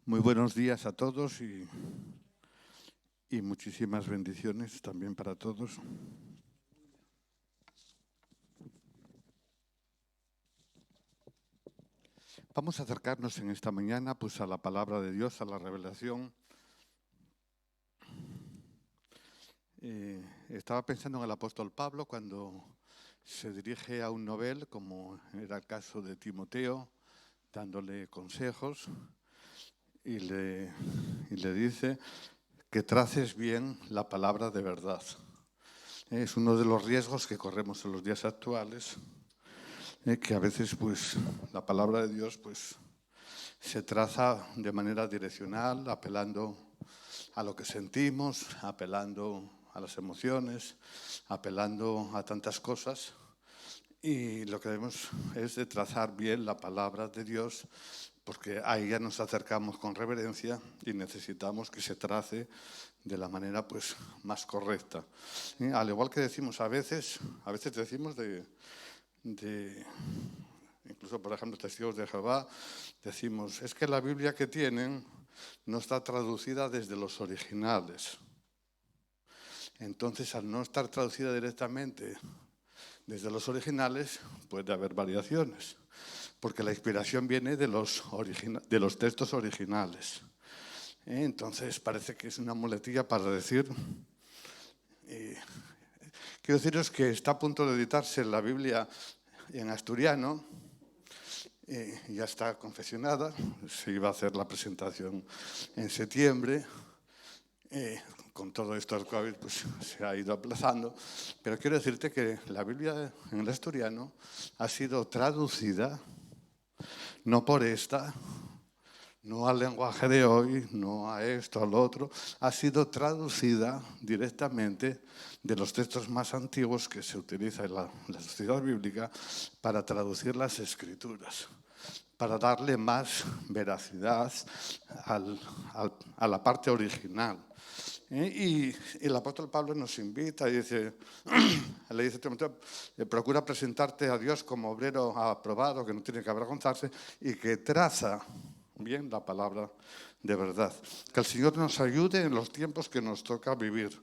Muy buenos días a todos y muchísimas bendiciones también para todos. Vamos a acercarnos en esta mañana pues, a la palabra de Dios, a la revelación. Estaba pensando en el apóstol Pablo cuando se dirige a un novel, como era el caso de Timoteo, dándole consejos y le dice que traces bien la palabra de verdad. Es uno de los riesgos que corremos en los días actuales, que a veces pues, la palabra de Dios pues, se traza de manera direccional, apelando a lo que sentimos, apelando a las emociones, apelando a tantas cosas. Y lo que debemos es de trazar bien la palabra de Dios, porque ahí ya nos acercamos con reverencia y necesitamos que se trace de la manera pues, más correcta. Al igual que decimos a veces decimos incluso, por ejemplo, testigos de Jehová, decimos, es que la Biblia que tienen no está traducida desde los originales. Entonces, al no estar traducida directamente desde los originales, puede haber variaciones, porque la inspiración viene de los textos originales. Entonces, parece que es una muletilla para decir... quiero deciros que está a punto de editarse la Biblia en asturiano. Ya está confeccionada, se iba a hacer la presentación en septiembre. Con todo esto del COVID pues, se ha ido aplazando, pero quiero decirte que la Biblia en el asturiano ha sido traducida, no por esta, no al lenguaje de hoy, no a esto, al otro, ha sido traducida directamente de los textos más antiguos que se utiliza en la sociedad bíblica para traducir las escrituras, para darle más veracidad a la parte original. Y el apóstol Pablo nos invita y dice, le dice a Timoteo, procura presentarte a Dios como obrero aprobado, que no tiene que avergonzarse y que traza bien la palabra de verdad. Que el Señor nos ayude en los tiempos que nos toca vivir.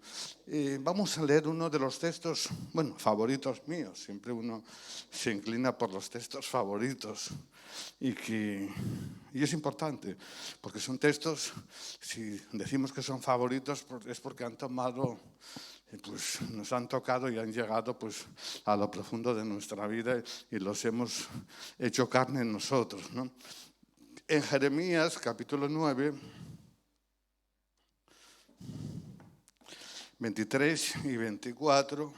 Vamos a leer uno de los textos, favoritos míos. Siempre uno se inclina por los textos favoritos. Y es importante, porque son textos, si decimos que son favoritos, es porque han tomado, pues nos han tocado y han llegado pues, a lo profundo de nuestra vida y los hemos hecho carne en nosotros, ¿no? En Jeremías, capítulo 9, 23 y 24...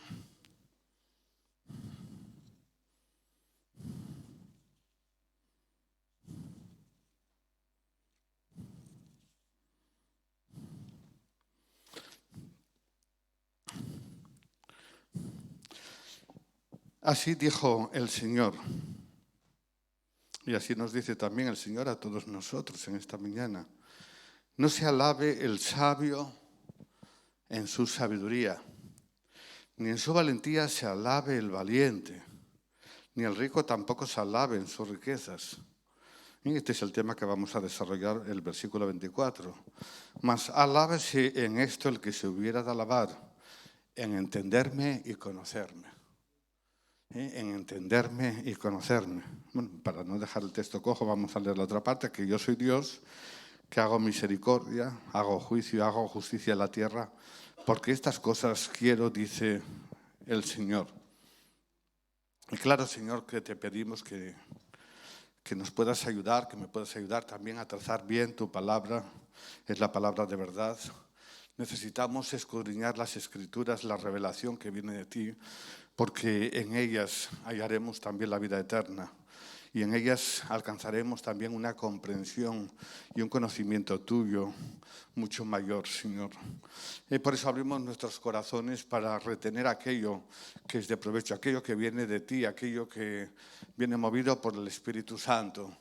Así dijo el Señor, y así nos dice también el Señor a todos nosotros en esta mañana. No se alabe el sabio en su sabiduría, ni en su valentía se alabe el valiente, ni el rico tampoco se alabe en sus riquezas. Y este es el tema que vamos a desarrollar, el versículo 24. Mas alábese en esto el que se hubiera de alabar, en entenderme y conocerme. En entenderme y conocerme. Bueno, para no dejar el texto cojo, vamos a leer la otra parte, que yo soy Dios, que hago misericordia, hago juicio, hago justicia en la tierra, porque estas cosas quiero, dice el Señor. Y claro, Señor, que te pedimos que nos puedas ayudar, que me puedas ayudar también a trazar bien tu palabra, es la palabra de verdad. Necesitamos escudriñar las Escrituras, la revelación que viene de ti, porque en ellas hallaremos también la vida eterna y en ellas alcanzaremos también una comprensión y un conocimiento tuyo mucho mayor, Señor. Por eso abrimos nuestros corazones para retener aquello que es de provecho, aquello que viene de ti, aquello que viene movido por el Espíritu Santo.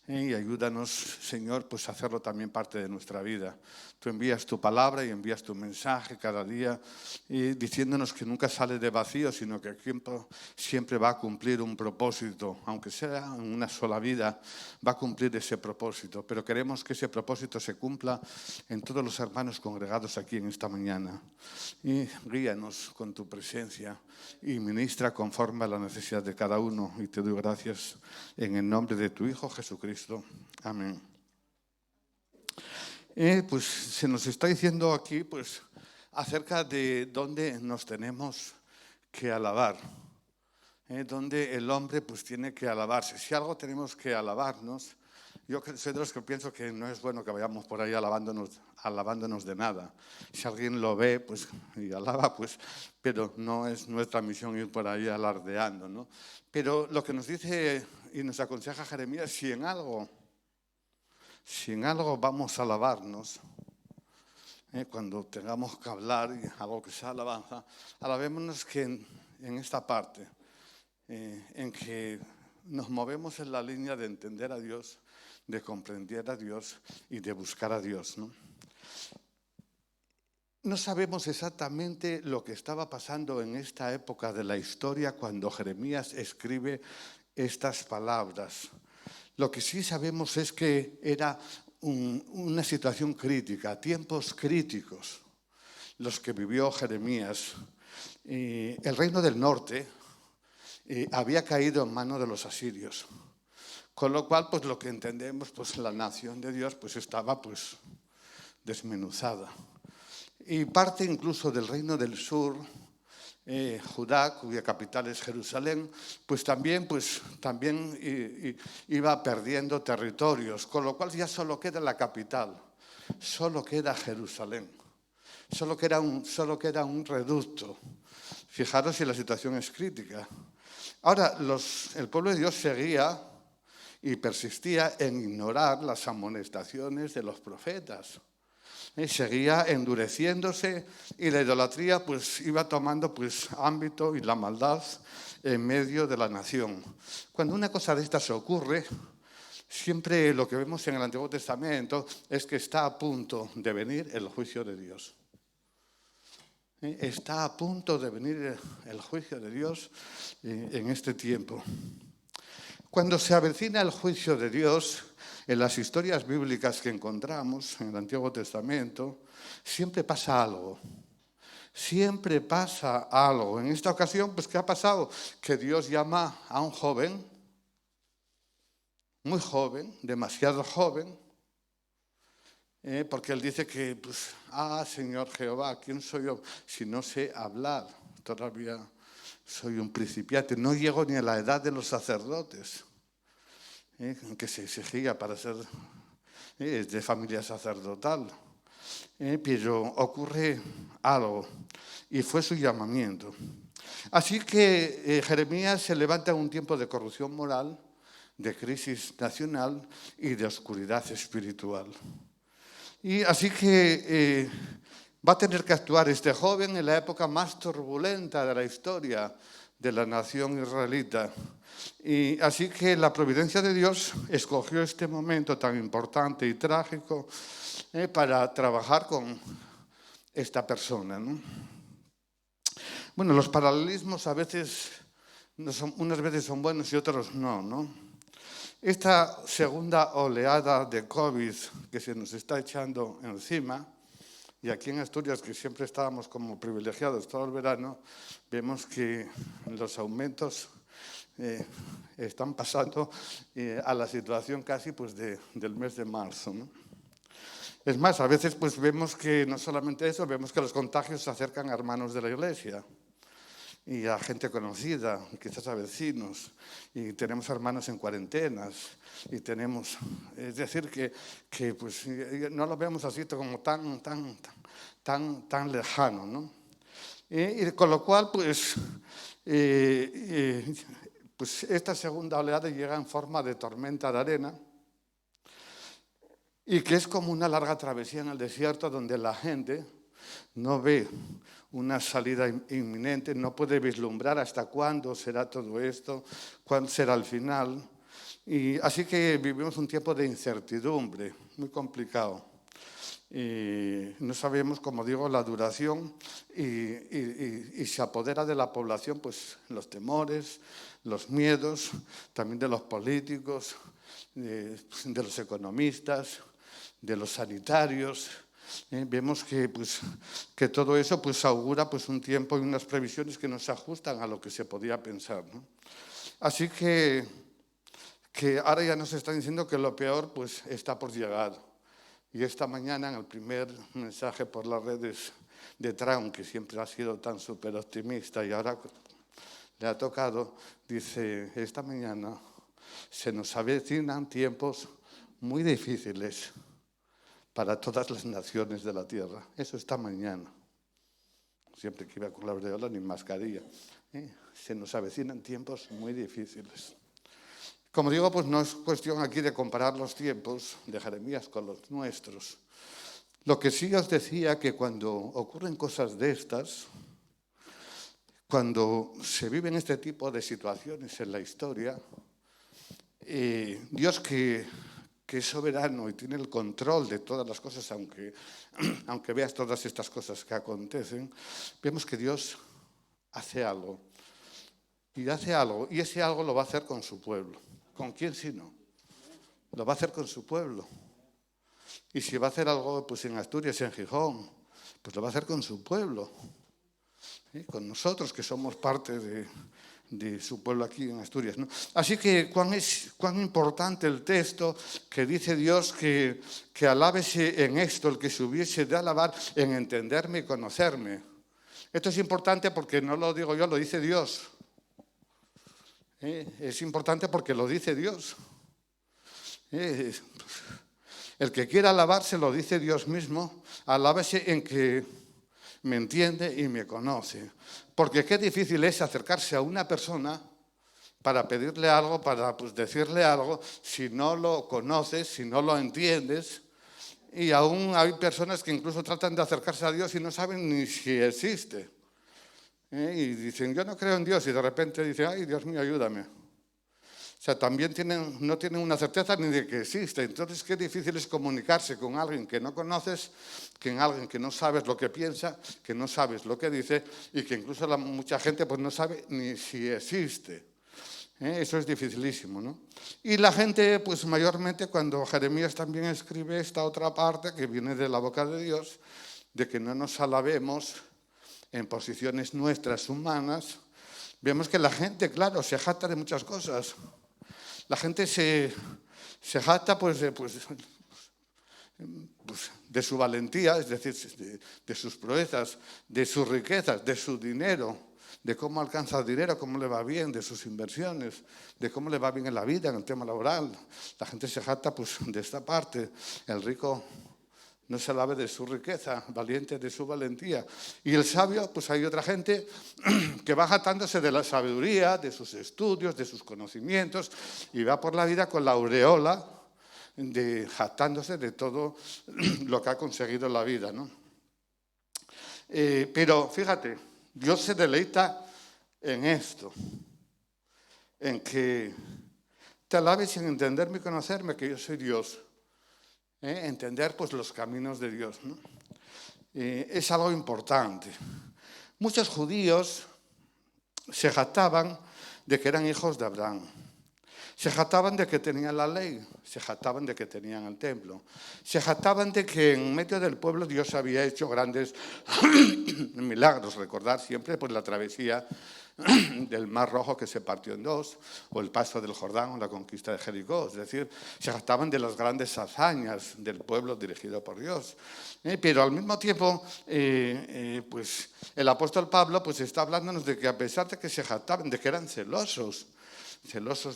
Y ayúdanos, Señor, pues a hacerlo también parte de nuestra vida. Tú envías tu palabra y envías tu mensaje cada día diciéndonos que nunca sale de vacío, sino que el tiempo siempre va a cumplir un propósito, aunque sea en una sola vida, va a cumplir ese propósito. Pero queremos que ese propósito se cumpla en todos los hermanos congregados aquí en esta mañana. Y guíanos con tu presencia y ministra conforme a la necesidad de cada uno. Y te doy gracias en el nombre de tu Hijo Jesucristo. Amén. Pues se nos está diciendo aquí pues, acerca de dónde nos tenemos que alabar. Donde el hombre pues tiene que alabarse. Si algo tenemos que alabarnos, yo soy de los que pienso que no es bueno que vayamos por ahí alabándonos de nada. Si alguien lo ve pues, y alaba, pues, pero no es nuestra misión ir por ahí alardeando, ¿no? Pero lo que nos dice y nos aconseja Jeremías, si en algo vamos a alabarnos, cuando tengamos que hablar y algo que sea alabanza, alabémonos que en esta parte, en que nos movemos en la línea de entender a Dios, de comprender a Dios y de buscar a Dios, ¿no? No sabemos exactamente lo que estaba pasando en esta época de la historia cuando Jeremías escribe estas palabras. Lo que sí sabemos es que era una situación crítica, tiempos críticos los que vivió Jeremías. El reino del norte había caído en manos de los asirios, con lo cual pues lo que entendemos, pues la nación de Dios pues estaba pues desmenuzada, y parte incluso del reino del sur, Judá, cuya capital es Jerusalén, pues también iba perdiendo territorios, con lo cual ya solo queda la capital, solo queda Jerusalén, solo queda un reducto. Fijaros si la situación es crítica. Ahora, el pueblo de Dios seguía y persistía en ignorar las amonestaciones de los profetas. Seguía endureciéndose y la idolatría pues iba tomando pues ámbito y la maldad en medio de la nación. Cuando una cosa de estas ocurre, siempre lo que vemos en el Antiguo Testamento es que está a punto de venir el juicio de Dios. Está a punto de venir el juicio de Dios en este tiempo. Cuando se avecina el juicio de Dios, en las historias bíblicas que encontramos en el Antiguo Testamento, siempre pasa algo. Siempre pasa algo. En esta ocasión, pues, ¿qué ha pasado? Que Dios llama a un joven, muy joven, demasiado joven, porque él dice que, pues, Señor Jehová, ¿quién soy yo si no sé hablar? Todavía soy un principiante, no llego ni a la edad de los sacerdotes, que se exigía para ser de familia sacerdotal. Pero ocurre algo y fue su llamamiento. Así que Jeremías se levanta en un tiempo de corrupción moral, de crisis nacional y de oscuridad espiritual. Y así que va a tener que actuar este joven en la época más turbulenta de la historia de la nación israelita. Y así que la providencia de Dios escogió este momento tan importante y trágico para trabajar con esta persona, ¿no? Bueno, los paralelismos a veces, unas veces son buenos y otros no, ¿no? Esta segunda oleada de COVID que se nos está echando encima, y aquí en Asturias, que siempre estábamos como privilegiados todo el verano, vemos que los aumentos están pasando a la situación casi pues, del mes de marzo, ¿no? Es más, a veces pues, vemos que no solamente eso, vemos que los contagios se acercan a hermanos de la iglesia y a gente conocida, quizás a vecinos, y tenemos hermanos en cuarentenas, y tenemos, es decir, que pues, no lo vemos así como tan lejano, ¿no? Y con lo cual, pues esta segunda oleada llega en forma de tormenta de arena, y que es como una larga travesía en el desierto donde la gente no ve una salida inminente, no puede vislumbrar hasta cuándo será todo esto, cuándo será el final. Y así que vivimos un tiempo de incertidumbre, muy complicado. No sabemos, como digo, la duración y se apodera de la población pues, los temores, los miedos, también de los políticos, de los economistas, de los sanitarios. Vemos que todo eso pues, augura pues, un tiempo y unas previsiones que no se ajustan a lo que se podía pensar, ¿no? Así que ahora ya nos están diciendo que lo peor pues, está por llegar. Y esta mañana, en el primer mensaje por las redes de Trump, que siempre ha sido tan súper optimista y ahora le ha tocado, dice, esta mañana se nos avecinan tiempos muy difíciles para todas las naciones de la tierra. Eso esta mañana. Siempre que iba con la aureola ni mascarilla. Se nos avecinan tiempos muy difíciles. Como digo, pues no es cuestión aquí de comparar los tiempos de Jeremías con los nuestros. Lo que sí os decía que cuando ocurren cosas de estas, cuando se viven este tipo de situaciones en la historia, Dios que es soberano y tiene el control de todas las cosas, aunque veas todas estas cosas que acontecen, vemos que Dios hace algo. Y hace algo, y ese algo lo va a hacer con su pueblo. ¿Con quién si no? Lo va a hacer con su pueblo. Y si va a hacer algo pues en Asturias, en Gijón, pues lo va a hacer con su pueblo. Con nosotros, que somos parte de su pueblo aquí en Asturias, ¿no? Así que cuán importante el texto que dice Dios que alábese en esto, el que se hubiese de alabar en entenderme y conocerme. Esto es importante porque no lo digo yo, lo dice Dios. Es importante porque lo dice Dios. El que quiera alabarse lo dice Dios mismo, alábese en que me entiende y me conoce. Porque qué difícil es acercarse a una persona para pedirle algo, para pues, decirle algo, si no lo conoces, si no lo entiendes. Y aún hay personas que incluso tratan de acercarse a Dios y no saben ni si existe. Y dicen, yo no creo en Dios, y de repente dicen, ay, Dios mío, ayúdame. O sea, también no tienen una certeza ni de que existe. Entonces, qué difícil es comunicarse con alguien que no conoces, con alguien que no sabes lo que piensa, que no sabes lo que dice y que incluso mucha gente pues, no sabe ni si existe. Eso es dificilísimo, ¿no? Y la gente, pues mayormente, cuando Jeremías también escribe esta otra parte que viene de la boca de Dios, de que no nos alabemos en posiciones nuestras humanas, vemos que la gente, claro, se jacta de muchas cosas. La gente se jacta de su valentía, es decir, de sus proezas, de sus riquezas, de su dinero, de cómo alcanza el dinero, cómo le va bien, de sus inversiones, de cómo le va bien en la vida, en el tema laboral. La gente se jacta de esta parte. El rico no se alabe de su riqueza, valiente de su valentía. Y el sabio, pues hay otra gente que va jactándose de la sabiduría, de sus estudios, de sus conocimientos, y va por la vida con la aureola, jactándose de todo lo que ha conseguido en la vida, ¿no? Pero fíjate, Dios se deleita en esto, en que te alabes sin entenderme y conocerme, que yo soy Dios. Entender pues los caminos de Dios, ¿no? Es algo importante. Muchos judíos se jactaban de que eran hijos de Abraham. Se jactaban de que tenían la ley, se jactaban de que tenían el templo, se jactaban de que en medio del pueblo Dios había hecho grandes milagros. Recordar siempre pues, la travesía del Mar Rojo que se partió en dos, o el paso del Jordán o la conquista de Jericó. Es decir, se jactaban de las grandes hazañas del pueblo dirigido por Dios. Pero al mismo tiempo, pues el apóstol Pablo pues, está hablándonos de que a pesar de que se jactaban, de que eran celosos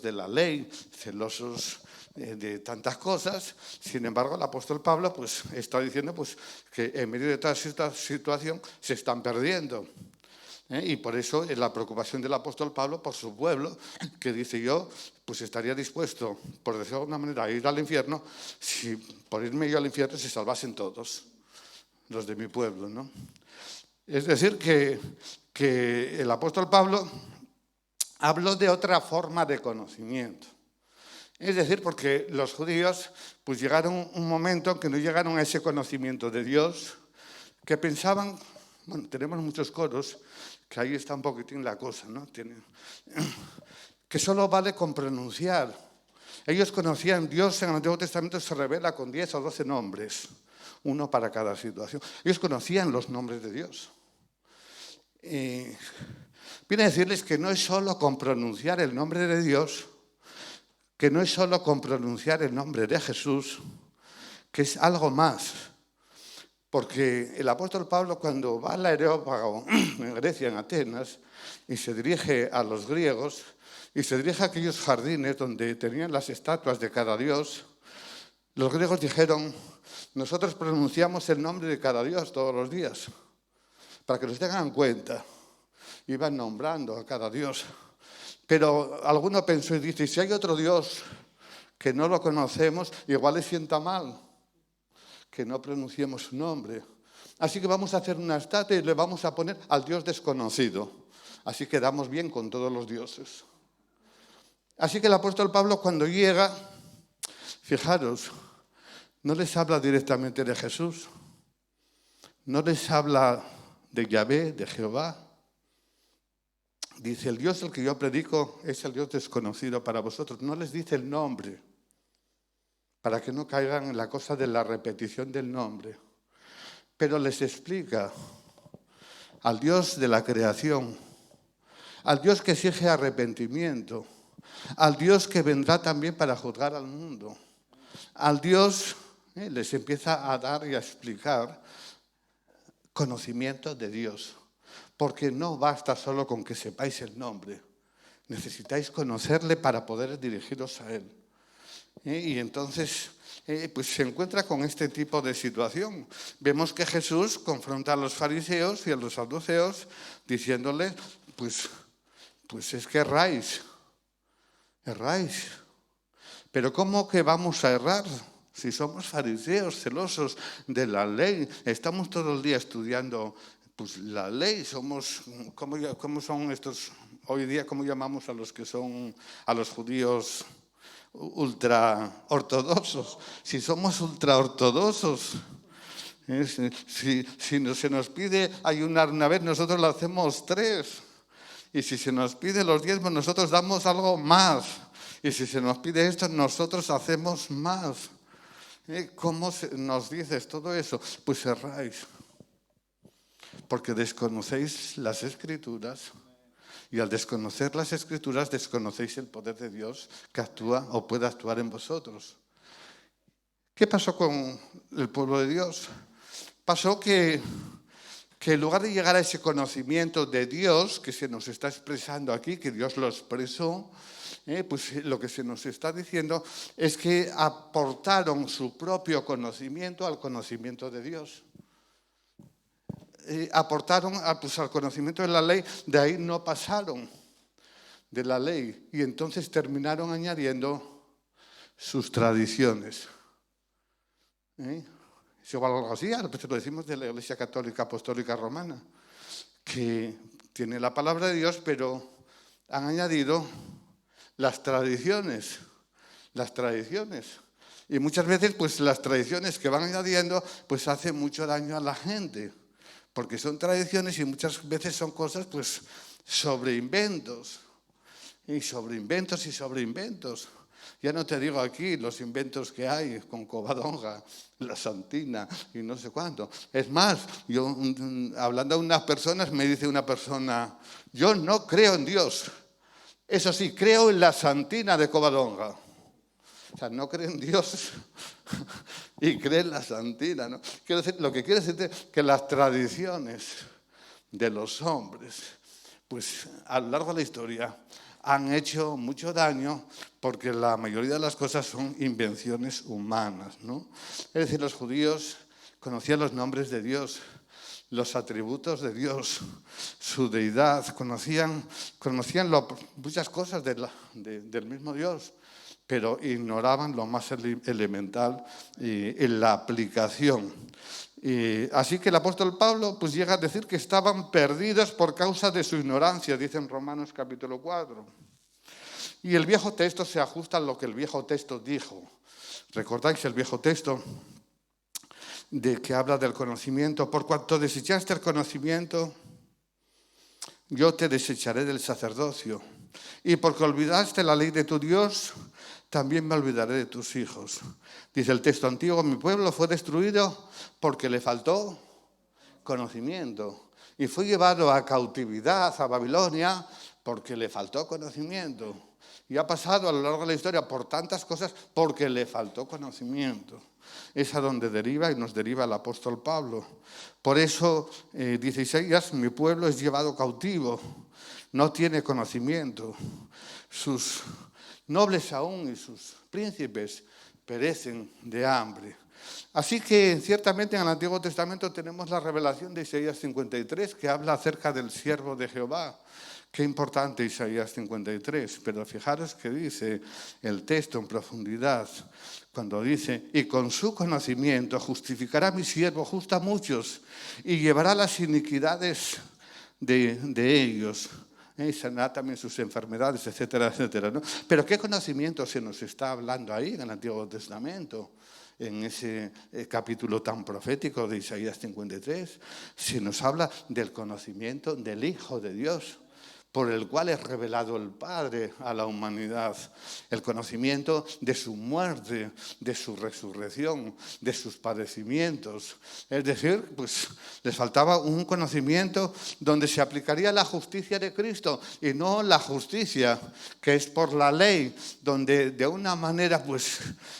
de la ley, celosos de tantas cosas. Sin embargo, el apóstol Pablo pues, está diciendo pues, que en medio de toda esta situación se están perdiendo. Y por eso es la preocupación del apóstol Pablo por su pueblo, que dice yo, pues estaría dispuesto, por decirlo de alguna manera, a ir al infierno, si por irme yo al infierno se salvasen todos los de mi pueblo, ¿no? Es decir, que el apóstol Pablo habló de otra forma de conocimiento. Es decir, porque los judíos pues llegaron un momento en que no llegaron a ese conocimiento de Dios, que pensaban, bueno, tenemos muchos coros, que ahí está un poquitín la cosa, ¿no? Que solo vale con pronunciar. Ellos conocían, Dios en el Antiguo Testamento se revela con 10 o 12 nombres, uno para cada situación. Ellos conocían los nombres de Dios. Viene a decirles que no es solo con pronunciar el nombre de Dios, que no es solo con pronunciar el nombre de Jesús, que es algo más. Porque el apóstol Pablo, cuando va al Areópago en Grecia, en Atenas, y se dirige a los griegos, y se dirige a aquellos jardines donde tenían las estatuas de cada dios, los griegos dijeron, nosotros pronunciamos el nombre de cada dios todos los días, para que los tengan en cuenta. Iban nombrando a cada dios. Pero alguno pensó y dice, si hay otro Dios que no lo conocemos, igual le sienta mal que no pronunciemos su nombre. Así que vamos a hacer una estatua y le vamos a poner al Dios desconocido. Así quedamos bien con todos los dioses. Así que el apóstol Pablo cuando llega, fijaros, no les habla directamente de Jesús, no les habla de Yahvé, de Jehová. Dice, el Dios al que yo predico es el Dios desconocido para vosotros. No les dice el nombre, para que no caigan en la cosa de la repetición del nombre. Pero les explica al Dios de la creación, al Dios que exige arrepentimiento, al Dios que vendrá también para juzgar al mundo, al Dios, les empieza a dar y a explicar conocimiento de Dios. Porque no basta solo con que sepáis el nombre. Necesitáis conocerle para poder dirigiros a él. Y entonces pues se encuentra con este tipo de situación. Vemos que Jesús confronta a los fariseos y a los saduceos diciéndoles, pues es que erráis. Pero ¿cómo que vamos a errar? Si somos fariseos, celosos de la ley, estamos todo el día estudiando pues la ley, ¿cómo son estos, hoy día, cómo llamamos a los que son, a los judíos ultra ortodoxos? Si somos ultra ortodoxos, si se nos pide ayunar una vez, nosotros lo hacemos 3. Y si se nos pide los 10, nosotros damos algo más. Y si se nos pide esto, nosotros hacemos más. ¿Cómo nos dices todo eso? Pues erráis. Porque desconocéis las Escrituras y al desconocer las Escrituras desconocéis el poder de Dios que actúa o puede actuar en vosotros. ¿Qué pasó con el pueblo de Dios? Pasó que en lugar de llegar a ese conocimiento de Dios que se nos está expresando aquí, que Dios lo expresó, pues lo que se nos está diciendo es que aportaron su propio conocimiento al conocimiento de Dios. Aportaron al conocimiento de la ley, de ahí no pasaron de la ley y entonces terminaron añadiendo sus tradiciones. Es igual algo así, a veces lo decimos de la Iglesia Católica Apostólica Romana, que tiene la palabra de Dios, pero han añadido las tradiciones. Y muchas veces pues las tradiciones que van añadiendo pues hacen mucho daño a la gente. Porque son tradiciones y muchas veces son cosas pues sobre inventos. Y sobre inventos. Ya no te digo aquí los inventos que hay con Covadonga, la Santina y no sé cuánto. Es más, yo hablando a unas personas me dice una persona, yo no creo en Dios. Eso sí, creo en la Santina de Covadonga. O sea, no cree en Dios y cree en la Santina, ¿no? Lo que quiere decir es que las tradiciones de los hombres, pues a lo largo de la historia, han hecho mucho daño porque la mayoría de las cosas son invenciones humanas, ¿no? Es decir, los judíos conocían los nombres de Dios, los atributos de Dios, su deidad, conocían muchas cosas del mismo Dios, pero ignoraban lo más elemental en la aplicación. Así que el apóstol Pablo pues llega a decir que estaban perdidos por causa de su ignorancia, dice en Romanos capítulo 4. Y el viejo texto se ajusta a lo que el viejo texto dijo. ¿Recordáis el viejo texto de que habla del conocimiento? Por cuanto desechaste el conocimiento, yo te desecharé del sacerdocio. Y porque olvidaste la ley de tu Dios, también me olvidaré de tus hijos. Dice el texto antiguo, mi pueblo fue destruido porque le faltó conocimiento. Y fue llevado a cautividad a Babilonia porque le faltó conocimiento. Y ha pasado a lo largo de la historia por tantas cosas porque le faltó conocimiento. Es a donde deriva y nos deriva el apóstol Pablo. Por eso dice Isaías, mi pueblo es llevado cautivo, no tiene conocimiento. Sus nobles aún y sus príncipes perecen de hambre. Así que ciertamente en el Antiguo Testamento tenemos la revelación de Isaías 53 que habla acerca del siervo de Jehová. Qué importante Isaías 53, pero fijaros que dice el texto en profundidad, cuando dice, y con su conocimiento justificará mi siervo justo a muchos y llevará las iniquidades de ellos. Y sanará también sus enfermedades, etcétera, etcétera, ¿no? Pero ¿qué conocimiento se nos está hablando ahí en el Antiguo Testamento? En ese capítulo tan profético de Isaías 53, se nos habla del conocimiento del Hijo de Dios, por el cual es revelado el Padre a la humanidad, el conocimiento de su muerte, de su resurrección, de sus padecimientos. Es decir, pues les faltaba un conocimiento donde se aplicaría la justicia de Cristo y no la justicia que es por la ley, donde de una manera pues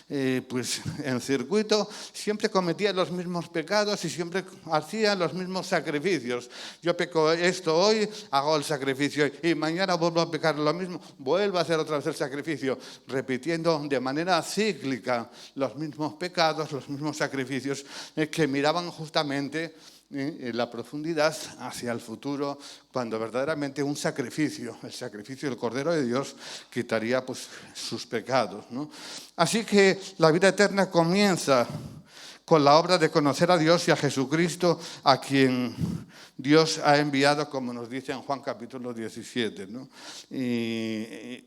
en circuito siempre cometía los mismos pecados y siempre hacía los mismos sacrificios. Yo peco esto hoy, hago el sacrificio y mañana vuelvo a pecar lo mismo, vuelvo a hacer otra vez el sacrificio, repitiendo de manera cíclica los mismos pecados, los mismos sacrificios que miraban justamente en la profundidad hacia el futuro, cuando verdaderamente un sacrificio, el sacrificio del Cordero de Dios, quitaría pues sus pecados, ¿no? Así que la vida eterna comienza con la obra de conocer a Dios y a Jesucristo, a quien Dios ha enviado, como nos dice en Juan capítulo 17, ¿no? Y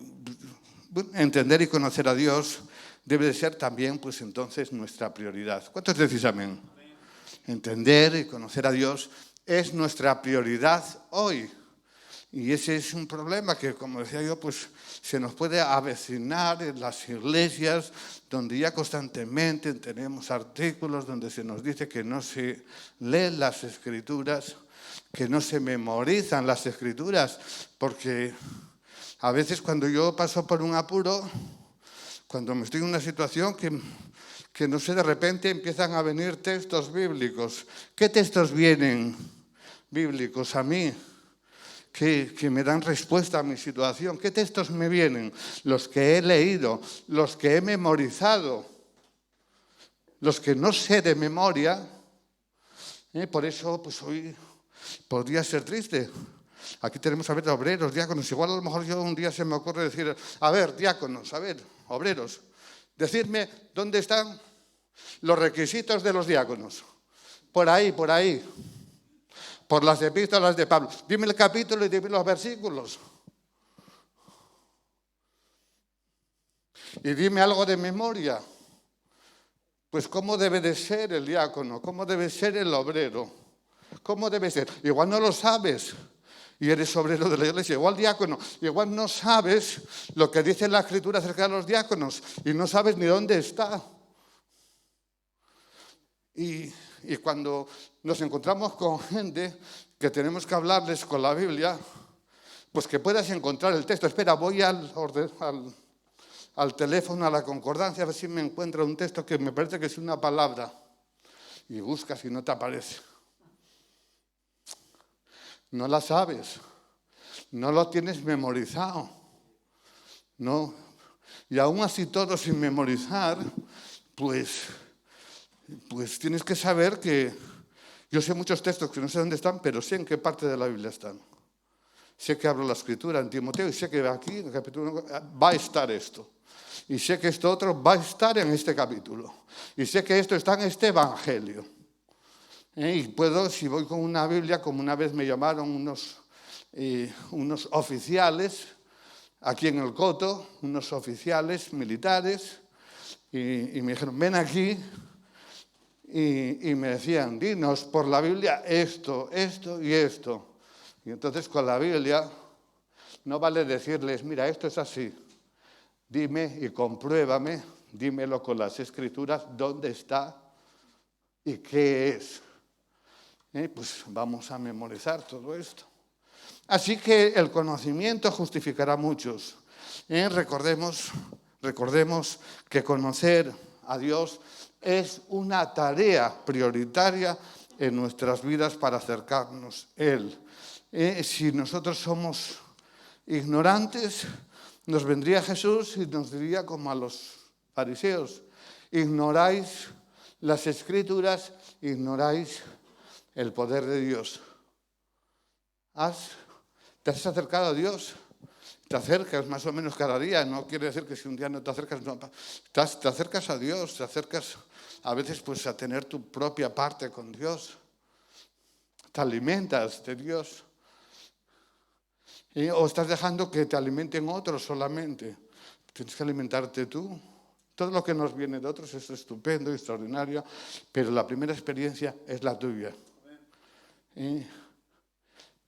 entender y conocer a Dios debe de ser también, pues entonces, nuestra prioridad. ¿Cuántos decís amén? Entender y conocer a Dios es nuestra prioridad hoy. Y ese es un problema que, como decía yo, pues se nos puede avecinar en las iglesias, donde ya constantemente tenemos artículos donde se nos dice que no se leen las Escrituras, que no se memorizan las Escrituras, porque a veces cuando yo paso por un apuro, cuando me estoy en una situación que no sé, de repente empiezan a venir textos bíblicos. ¿Qué textos vienen bíblicos a mí? Que me dan respuesta a mi situación. ¿Qué textos me vienen? Los que he leído, los que he memorizado, los que no sé de memoria. Por eso, pues hoy podría ser triste. Aquí tenemos a ver obreros, diáconos. Igual a lo mejor yo un día se me ocurre decir, a ver, diáconos, a ver, obreros, decidme dónde están los requisitos de los diáconos. Por ahí, por ahí. Por las epístolas de Pablo. Dime el capítulo y dime los versículos. Y dime algo de memoria. Pues cómo debe de ser el diácono, cómo debe ser el obrero, cómo debe ser. Igual no lo sabes y eres obrero de la iglesia. Igual diácono, igual no sabes lo que dice la Escritura acerca de los diáconos y no sabes ni dónde está. Y cuando nos encontramos con gente que tenemos que hablarles con la Biblia, pues que puedas encontrar el texto. Espera, voy al teléfono, a la concordancia, a ver si me encuentro un texto que me parece que es una palabra. Y buscas y no te aparece. No la sabes. No lo tienes memorizado. No. Y aún así todo sin memorizar, pues tienes que saber que yo sé muchos textos que no sé dónde están, pero sé en qué parte de la Biblia están. Sé que abro la Escritura en Timoteo y sé que aquí en el capítulo 1 va a estar esto. Y sé que esto otro va a estar en este capítulo. Y sé que esto está en este Evangelio. Y puedo, si voy con una Biblia, como una vez me llamaron unos oficiales aquí en el Coto, unos oficiales militares, y me dijeron, ven aquí, y me decían, dinos por la Biblia esto, esto y esto. Y entonces con la Biblia no vale decirles, mira, esto es así. Dime y compruébame, dímelo con las Escrituras, dónde está y qué es. Pues vamos a memorizar todo esto. Así que el conocimiento justificará a muchos. Recordemos que conocer a Dios es una tarea prioritaria en nuestras vidas para acercarnos a Él. Si nosotros somos ignorantes, nos vendría Jesús y nos diría como a los fariseos, ignoráis las Escrituras, ignoráis el poder de Dios. ¿Te has acercado a Dios? Te acercas más o menos cada día, no quiere decir que si un día no te acercas, no, te acercas a Dios, te acercas a veces pues a tener tu propia parte con Dios, te alimentas de Dios, o estás dejando que te alimenten otros solamente, tienes que alimentarte tú. Todo lo que nos viene de otros es estupendo, extraordinario, pero la primera experiencia es la tuya.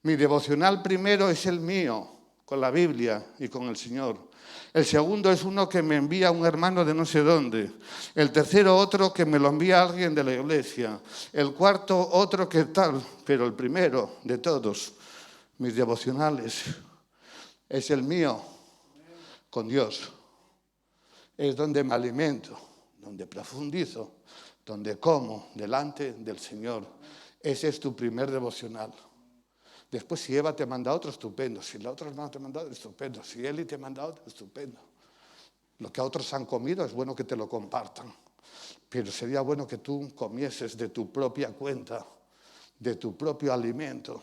Mi devocional primero es el mío, con la Biblia y con el Señor. El segundo es uno que me envía un hermano de no sé dónde. El tercero otro que me lo envía alguien de la iglesia. El cuarto otro que tal. Pero el primero de todos, mis devocionales, es el mío con Dios. Es donde me alimento, donde profundizo, donde como delante del Señor. Ese es tu primer devocional. Después, si Eva te manda otro, estupendo. Si la otra hermana te manda otro, estupendo. Si Eli te manda otro, estupendo. Lo que otros han comido es bueno que te lo compartan. Pero sería bueno que tú comieses de tu propia cuenta, de tu propio alimento,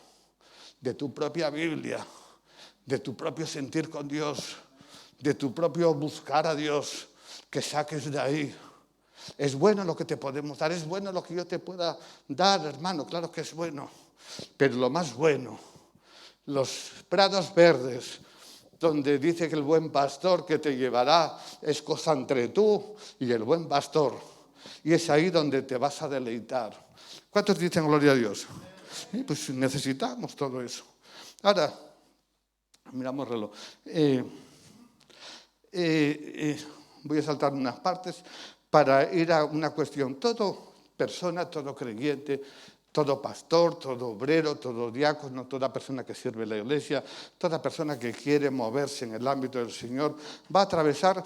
de tu propia Biblia, de tu propio sentir con Dios, de tu propio buscar a Dios, que saques de ahí. Es bueno lo que te podemos dar, es bueno lo que yo te pueda dar, hermano, claro que es bueno. Pero lo más bueno, los prados verdes, donde dice que el buen pastor que te llevará es cosa entre tú y el buen pastor. Y es ahí donde te vas a deleitar. ¿Cuántos dicen gloria a Dios? Pues necesitamos todo eso. Ahora, miramos el reloj. Voy a saltar unas partes para ir a una cuestión. Todo persona, todo creyente, todo pastor, todo obrero, todo diácono, toda persona que sirve en la iglesia, toda persona que quiere moverse en el ámbito del Señor, va a atravesar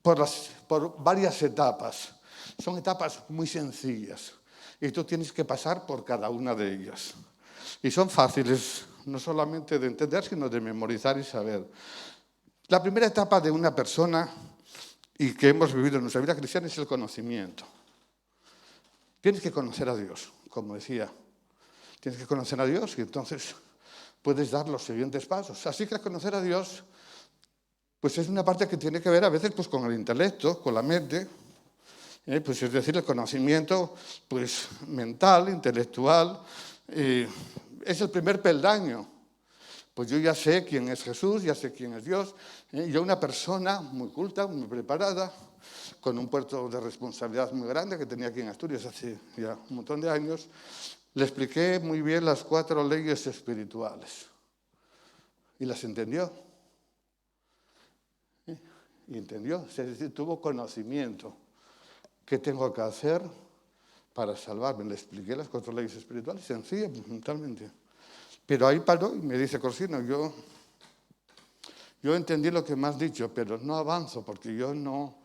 por varias etapas. Son etapas muy sencillas y tú tienes que pasar por cada una de ellas. Y son fáciles, no solamente de entender, sino de memorizar y saber. La primera etapa de una persona y que hemos vivido en nuestra vida cristiana es el conocimiento. Tienes que conocer a Dios, como decía. Tienes que conocer a Dios y entonces puedes dar los siguientes pasos. Así que conocer a Dios, pues es una parte que tiene que ver a veces pues, con el intelecto, con la mente, pues es decir, el conocimiento pues, mental, intelectual. Es el primer peldaño. Pues yo ya sé quién es Jesús, ya sé quién es Dios. Yo una persona muy culta, muy preparada, con un puerto de responsabilidad muy grande que tenía aquí en Asturias hace ya un montón de años, le expliqué muy bien las 4 leyes espirituales. Y las entendió. Y entendió, es decir, tuvo conocimiento. ¿Qué tengo que hacer para salvarme? Le expliqué las 4 leyes espirituales, sencilla, mentalmente. Pero ahí paró y me dice, Corsino, yo entendí lo que me has dicho, pero no avanzo porque yo no...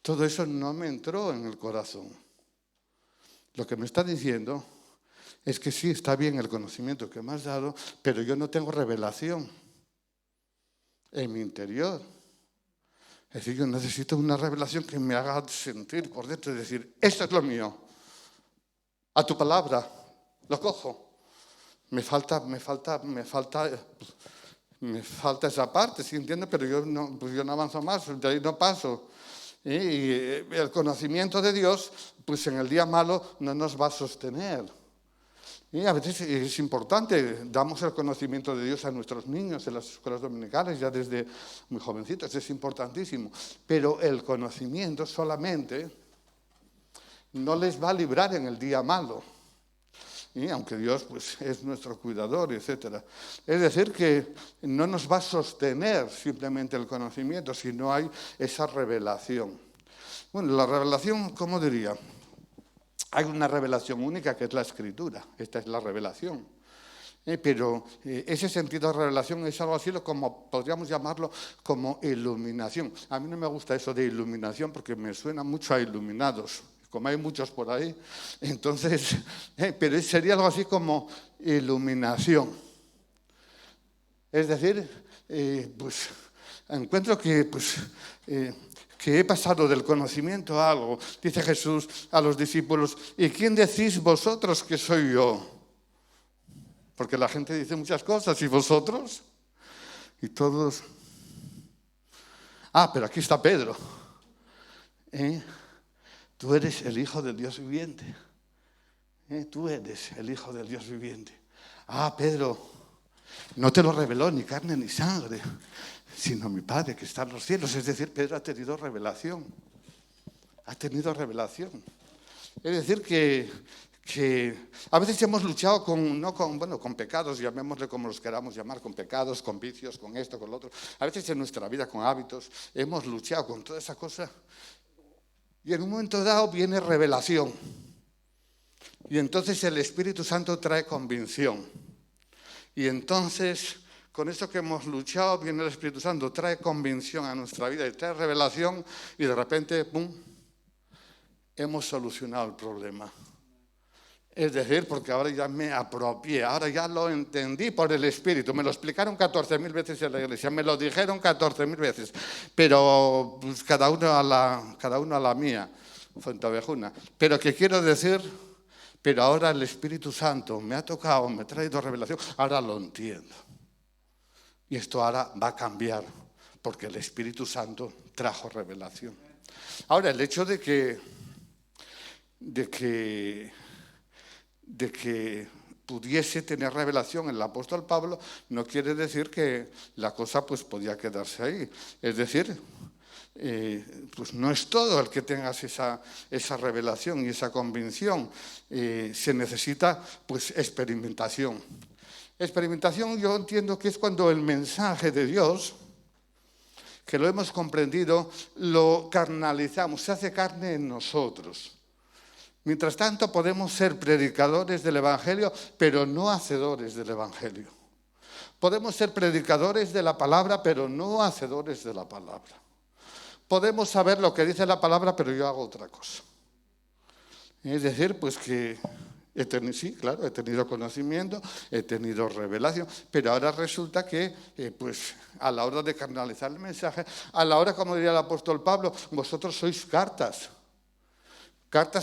Todo eso no me entró en el corazón. Lo que me está diciendo es que sí, está bien el conocimiento que me has dado, pero yo no tengo revelación en mi interior. Es decir, yo necesito una revelación que me haga sentir por dentro y decir, esto es lo mío. A tu palabra, lo cojo. Me falta esa parte, sí entiendo, pero yo no avanzo más, de ahí no paso. Y el conocimiento de Dios, pues en el día malo no nos va a sostener. Y a veces es importante, damos el conocimiento de Dios a nuestros niños en las escuelas dominicales, ya desde muy jovencitos, es importantísimo. Pero el conocimiento solamente no les va a librar en el día malo. Y aunque Dios pues, es nuestro cuidador, etc. Es decir, que no nos va a sostener simplemente el conocimiento, si no hay esa revelación. Bueno, la revelación, ¿cómo diría? Hay una revelación única que es la Escritura. Esta es la revelación. Pero ese sentido de revelación es algo así como, podríamos llamarlo como iluminación. A mí no me gusta eso de iluminación porque me suena mucho a iluminados, como hay muchos por ahí. Entonces, pero sería algo así como iluminación. Es decir, pues encuentro que he pasado del conocimiento a algo. Dice Jesús a los discípulos, ¿y quién decís vosotros que soy yo? Porque la gente dice muchas cosas, ¿y vosotros? Y todos... pero aquí está Pedro. Tú eres el Hijo del Dios viviente. Tú eres el Hijo del Dios viviente. Pedro, no te lo reveló ni carne ni sangre, sino mi Padre que está en los cielos. Es decir, Pedro ha tenido revelación. Ha tenido revelación. Es decir, que a veces hemos luchado con pecados, llamémosle como los queramos llamar, con pecados, con vicios, con esto, con lo otro. A veces en nuestra vida, con hábitos, hemos luchado con toda esa cosa. Y en un momento dado viene revelación. Y entonces el Espíritu Santo trae convicción. Y entonces, con esto que hemos luchado, viene el Espíritu Santo, trae convicción a nuestra vida y trae revelación. Y de repente, ¡pum!, hemos solucionado el problema. Es decir, porque ahora ya me apropié, ahora ya lo entendí por el Espíritu. Me lo explicaron 14.000 veces en la iglesia, me lo dijeron 14.000 veces, pero pues, cada uno a la mía, Fuentevejuna. Pero que quiero decir, pero ahora el Espíritu Santo me ha tocado, me ha traído revelación, ahora lo entiendo. Y esto ahora va a cambiar, porque el Espíritu Santo trajo revelación. Ahora, el hecho de que pudiese tener revelación el apóstol Pablo no quiere decir que la cosa pues podía quedarse ahí. Es decir, pues no es todo el que tengas esa revelación y esa convicción. Se necesita pues experimentación. Experimentación yo entiendo que es cuando el mensaje de Dios, que lo hemos comprendido, lo carnalizamos, se hace carne en nosotros. Mientras tanto, podemos ser predicadores del Evangelio, pero no hacedores del Evangelio. Podemos ser predicadores de la palabra, pero no hacedores de la palabra. Podemos saber lo que dice la palabra, pero yo hago otra cosa. Es decir, pues que sí, claro, he tenido conocimiento, he tenido revelación, pero ahora resulta que, pues, a la hora de carnalizar el mensaje, a la hora, como diría el apóstol Pablo, vosotros sois cartas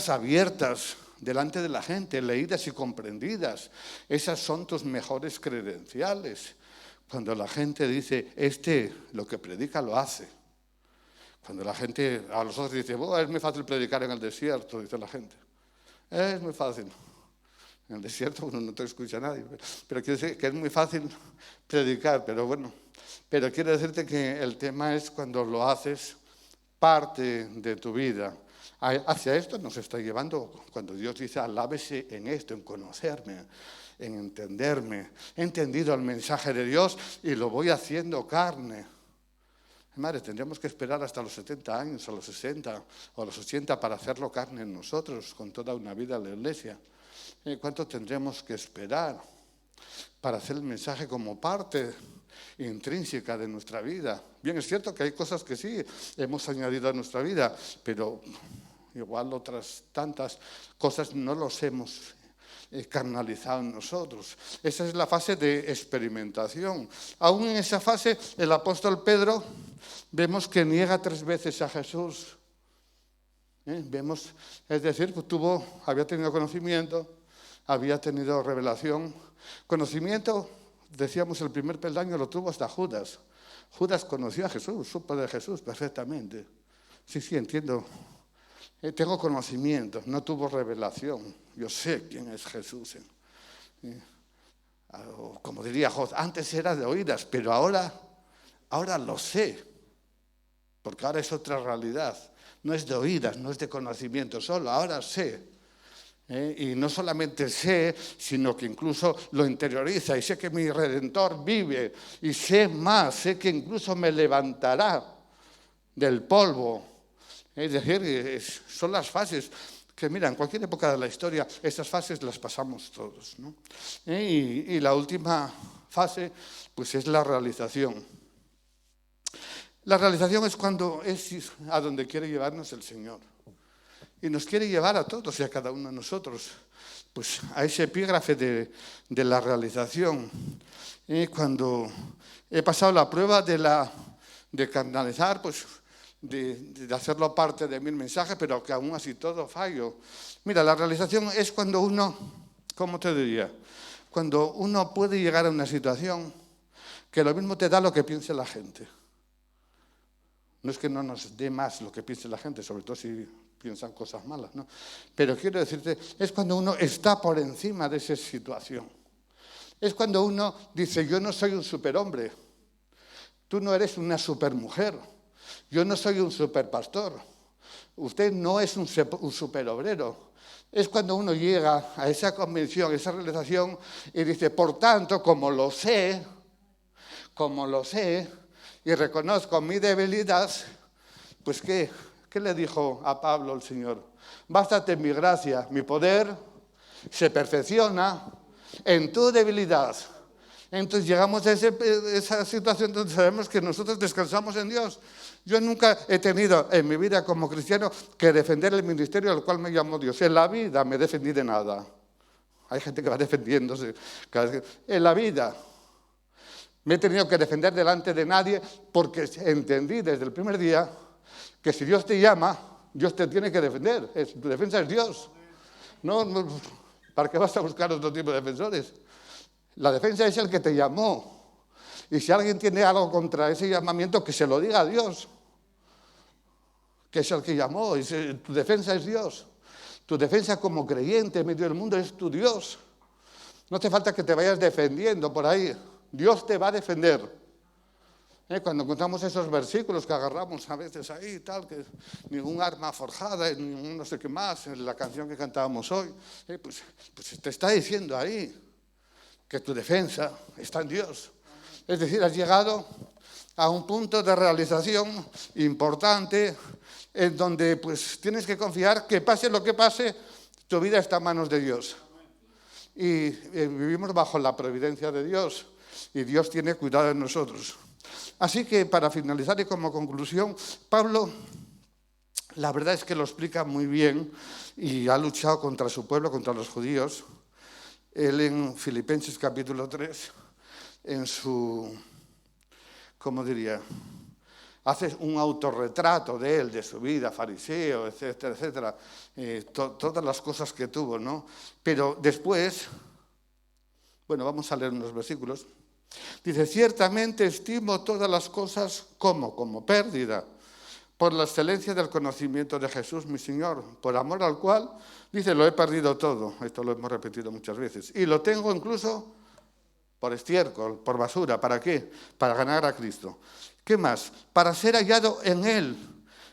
abiertas delante de la gente, leídas y comprendidas. Esas son tus mejores credenciales. Cuando la gente dice, lo que predica lo hace. Cuando la gente a los otros dice, es muy fácil predicar en el desierto, dice la gente. Es muy fácil. En el desierto uno no te escucha a nadie. Pero quiero decir que es muy fácil predicar, pero bueno. Pero quiero decirte que el tema es cuando lo haces parte de tu vida. Hacia esto nos está llevando cuando Dios dice, alábese en esto, en conocerme, en entenderme. He entendido el mensaje de Dios y lo voy haciendo carne. Madre, tendríamos que esperar hasta los 70 años, a los 60 o a los 80 para hacerlo carne en nosotros, con toda una vida en la iglesia. ¿Cuánto tendremos que esperar para hacer el mensaje como parte intrínseca de nuestra vida? Bien, es cierto que hay cosas que sí hemos añadido a nuestra vida, pero igual otras tantas cosas no los hemos carnalizado en nosotros. Esa es la fase de experimentación. Aún en esa fase, el apóstol Pedro, vemos que niega 3 veces a Jesús. Vemos, es decir, había tenido conocimiento, había tenido revelación. Conocimiento, decíamos, el primer peldaño lo tuvo hasta Judas. Judas conoció a Jesús, supo de Jesús perfectamente. Sí, entiendo. Tengo conocimiento, no tuvo revelación. Yo sé quién es Jesús. O como diría Job, antes era de oídas, pero ahora lo sé, porque ahora es otra realidad. No es de oídas, no es de conocimiento solo, ahora sé. Y no solamente sé, sino que incluso lo interioriza y sé que mi Redentor vive y sé más, sé que incluso me levantará del polvo. Es decir, son las fases que, mira, en cualquier época de la historia, estas fases las pasamos todos, ¿no? Y la última fase, pues es la realización. La realización es cuando es a donde quiere llevarnos el Señor. Y nos quiere llevar a todos y a cada uno de nosotros, pues a ese epígrafe de la realización. Cuando he pasado la prueba de canalizar, pues de hacerlo parte de mi mensaje, pero que aún así todo fallo. Mira, la realización es cuando uno, ¿cómo te diría? Cuando uno puede llegar a una situación que lo mismo te da lo que piense la gente. No es que no nos dé más lo que piense la gente, sobre todo si piensan cosas malas, ¿no? Pero quiero decirte, es cuando uno está por encima de esa situación. Es cuando uno dice, yo no soy un superhombre, tú no eres una supermujer, yo no soy un superpastor, usted no es un superobrero. Es cuando uno llega a esa convicción, a esa realización y dice, por tanto, como lo sé, y reconozco mi debilidad, pues ¿qué le dijo a Pablo el Señor? Bástate mi gracia, mi poder se perfecciona en tu debilidad. Entonces llegamos a esa situación donde sabemos que nosotros descansamos en Dios. Yo nunca he tenido en mi vida como cristiano que defender el ministerio al cual me llamó Dios. En la vida me defendí de nada. Hay gente que va defendiéndose. En la vida me he tenido que defender delante de nadie porque entendí desde el primer día que si Dios te llama, Dios te tiene que defender. Tu defensa es Dios. No, ¿para qué vas a buscar otro tipo de defensores? La defensa es el que te llamó. Y si alguien tiene algo contra ese llamamiento, que se lo diga a Dios. Que es el que llamó. Y tu defensa es Dios. Tu defensa como creyente en medio del mundo es tu Dios. No hace falta que te vayas defendiendo por ahí. Dios te va a defender. Cuando encontramos esos versículos que agarramos a veces ahí, tal, que ningún arma forjada, ningún no sé qué más, en la canción que cantábamos hoy, pues te está diciendo ahí que tu defensa está en Dios. Es decir, has llegado a un punto de realización importante en donde pues tienes que confiar que pase lo que pase, tu vida está en manos de Dios. Y vivimos bajo la providencia de Dios y Dios tiene cuidado de nosotros. Así que para finalizar y como conclusión, Pablo, la verdad es que lo explica muy bien y ha luchado contra su pueblo, contra los judíos. Él en Filipenses capítulo 3, en su, ¿cómo diría? Hace un autorretrato de él, de su vida, fariseo, etcétera, etcétera, todas las cosas que tuvo, ¿no? Pero después, bueno, vamos a leer unos versículos. Dice, ciertamente estimo todas las cosas como pérdida, por la excelencia del conocimiento de Jesús, mi Señor, por amor al cual, dice, lo he perdido todo. Esto lo hemos repetido muchas veces. Y lo tengo incluso por estiércol, por basura. ¿Para qué? Para ganar a Cristo. ¿Qué más? Para ser hallado en Él,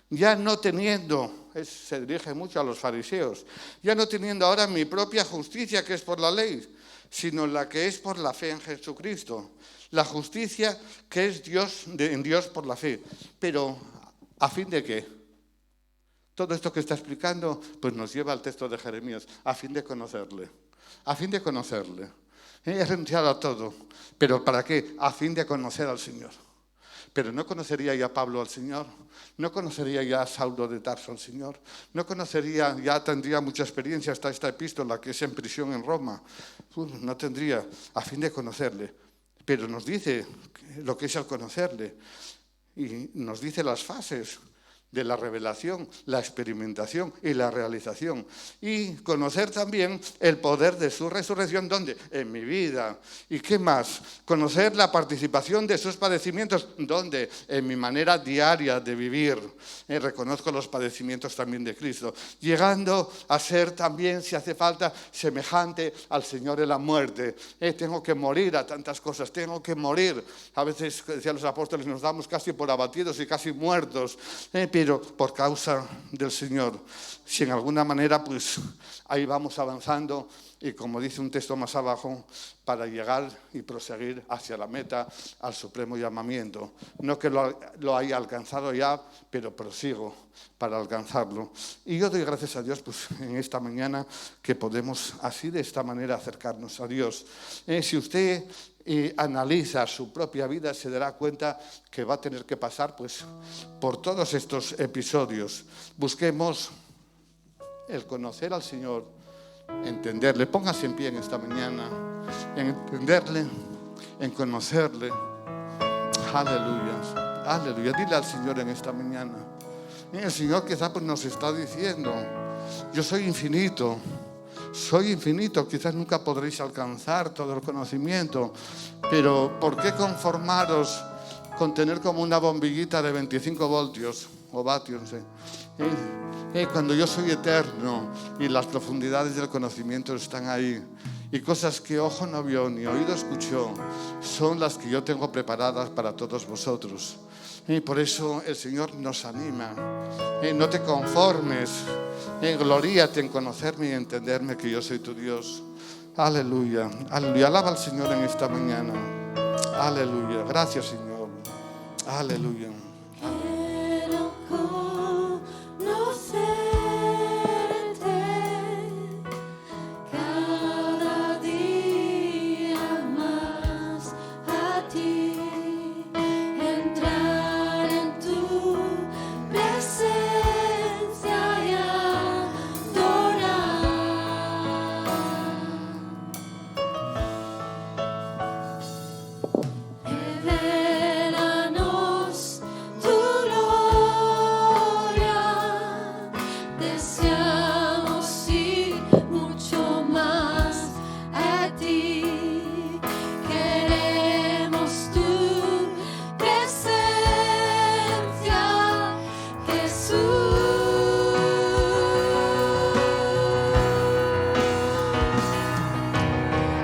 ya no teniendo, se dirige mucho a los fariseos, ya no teniendo ahora mi propia justicia, que es por la ley, sino la que es por la fe en Jesucristo. La justicia que es en Dios por la fe. Pero, ¿a fin de qué? Todo esto que está explicando, pues nos lleva al texto de Jeremías, a fin de conocerle. A fin de conocerle. He renunciado a todo. ¿Pero para qué? A fin de conocer al Señor. Pero no conocería ya Pablo al Señor, no conocería ya a Saulo de Tarso al Señor, no conocería, ya tendría mucha experiencia hasta esta epístola que es en prisión en Roma, no tendría, a fin de conocerle. Pero nos dice lo que es el conocerle y nos dice las fases de la revelación, la experimentación y la realización. Y conocer también el poder de su resurrección, ¿dónde? En mi vida. ¿Y qué más? Conocer la participación de sus padecimientos, ¿dónde? En mi manera diaria de vivir. Reconozco los padecimientos también de Cristo, llegando a ser también, si hace falta, semejante al Señor en la muerte. Tengo que morir a tantas cosas, tengo que morir. A veces, decían los apóstoles, nos damos casi por abatidos y casi muertos, pero por causa del Señor. Si en alguna manera, pues ahí vamos avanzando, y como dice un texto más abajo, para llegar y proseguir hacia la meta, al supremo llamamiento. No que lo haya alcanzado ya, pero prosigo para alcanzarlo. Y yo doy gracias a Dios pues, en esta mañana que podemos así de esta manera acercarnos a Dios. Si usted analiza su propia vida, se dará cuenta que va a tener que pasar pues, por todos estos episodios. Busquemos el conocer al Señor, entenderle. Póngase en pie en esta mañana, en entenderle, en conocerle. Aleluya, aleluya. Dile al Señor en esta mañana. El Señor quizás pues, nos está diciendo: yo soy infinito. Soy infinito, quizás nunca podréis alcanzar todo el conocimiento, pero ¿por qué conformaros con tener como una bombillita de 25 voltios o vatios? Cuando yo soy eterno y las profundidades del conocimiento están ahí, y cosas que ojo no vio ni oído escuchó son las que yo tengo preparadas para todos vosotros. Por eso el Señor nos anima. No te conformes, gloríate en conocerme y entenderme que yo soy tu Dios. Aleluya, aleluya. Alaba al Señor en esta mañana. Aleluya, gracias Señor. Aleluya. Quiero conocerte cada día más a ti, entrar en tu presencia y adorar. Revelanos tu gloria, deseamos ir mucho más a ti, queremos tu presencia, Jesús.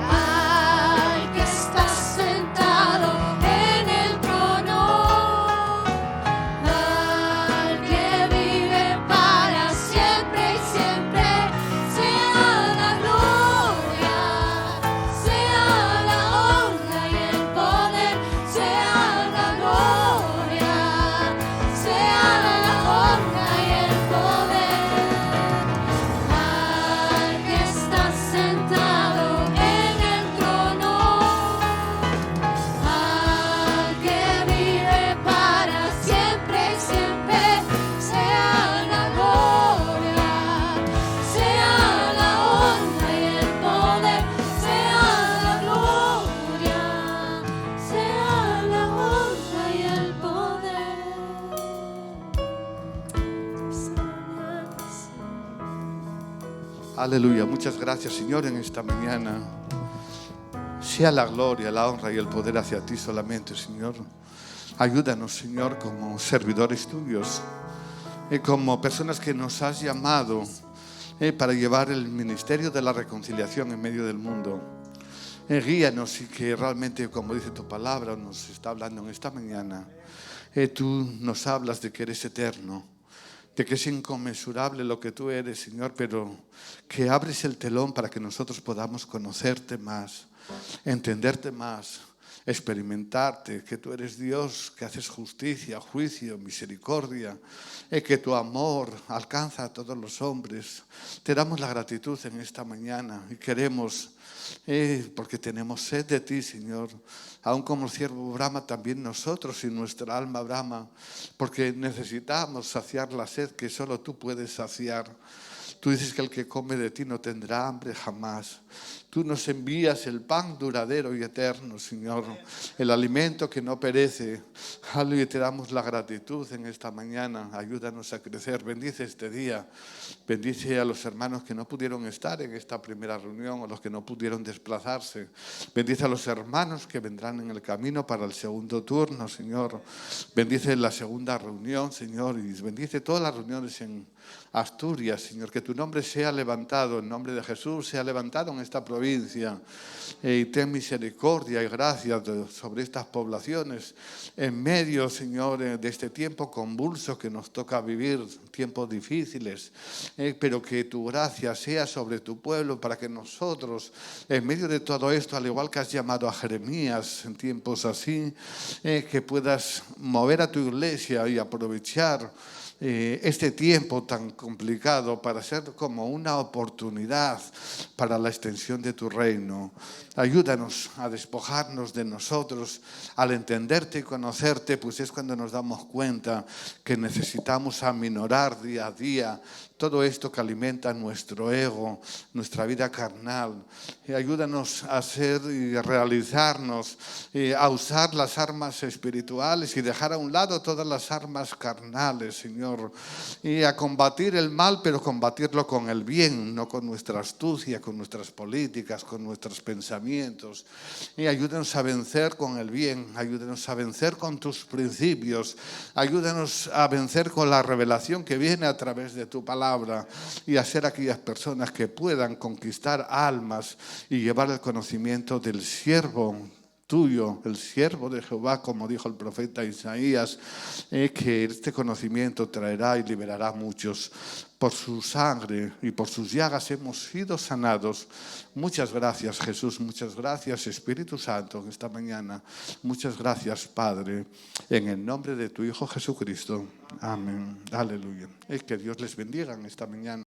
Al que está sentado en el trono, al que vive para siempre y siempre, sea la gloria, sea la honra y el poder, sea la gloria, sea la honra y el poder. Al que está sentado en el trono, al que vive para siempre y siempre, sea la gloria, sea la honra y el poder, sea la gloria, sea la honra y el poder. Aleluya, muchas gracias Señor en esta mañana. Sea la gloria, la honra y el poder hacia ti solamente, Señor. Ayúdanos, Señor, como servidores tuyos, como personas que nos has llamado para llevar el ministerio de la reconciliación en medio del mundo. Guíanos y que realmente, como dice tu palabra, nos está hablando en esta mañana, tú nos hablas de que eres eterno, de que es inconmensurable lo que tú eres, Señor, pero que abres el telón para que nosotros podamos conocerte más, entenderte más, experimentarte, que tú eres Dios, que haces justicia, juicio, misericordia, que tu amor alcanza a todos los hombres. Te damos la gratitud en esta mañana y queremos, porque tenemos sed de ti, Señor. Aún como el siervo brama, también nosotros y nuestra alma brama, porque necesitamos saciar la sed que solo tú puedes saciar. Tú dices que el que come de ti no tendrá hambre jamás. Tú nos envías el pan duradero y eterno, Señor, el alimento que no perece. Aleluya, te damos la gratitud en esta mañana. Ayúdanos a crecer. Bendice este día. Bendice a los hermanos que no pudieron estar en esta primera reunión o los que no pudieron desplazarse. Bendice a los hermanos que vendrán en el camino para el segundo turno, Señor. Bendice la segunda reunión, Señor, y bendice todas las reuniones en Asturias, Señor. Que tu nombre sea levantado, el nombre de Jesús sea levantado en esta provincia. Y ten misericordia y gracia sobre estas poblaciones en medio, Señor, de este tiempo convulso que nos toca vivir, tiempos difíciles, pero que tu gracia sea sobre tu pueblo para que nosotros, en medio de todo esto, al igual que has llamado a Jeremías en tiempos así, que puedas mover a tu iglesia y aprovechar este tiempo tan complicado para ser como una oportunidad para la extensión de tu reino. Ayúdanos a despojarnos de nosotros, al entenderte y conocerte, pues es cuando nos damos cuenta que necesitamos aminorar día a día todo esto que alimenta nuestro ego, nuestra vida carnal. Ayúdanos a ser y a realizarnos, a usar las armas espirituales y dejar a un lado todas las armas carnales, Señor. Y a combatir el mal, pero combatirlo con el bien, no con nuestra astucia, con nuestras políticas, con nuestros pensamientos. Y ayúdanos a vencer con el bien, ayúdanos a vencer con tus principios, ayúdanos a vencer con la revelación que viene a través de tu palabra y a ser aquellas personas que puedan conquistar almas y llevar el conocimiento del siervo tuyo, el siervo de Jehová, como dijo el profeta Isaías, que este conocimiento traerá y liberará a muchos. Por su sangre y por sus llagas hemos sido sanados. Muchas gracias, Jesús. Muchas gracias, Espíritu Santo, en esta mañana. Muchas gracias, Padre, en el nombre de tu Hijo Jesucristo. Amén. Aleluya. Que Dios les bendiga en esta mañana.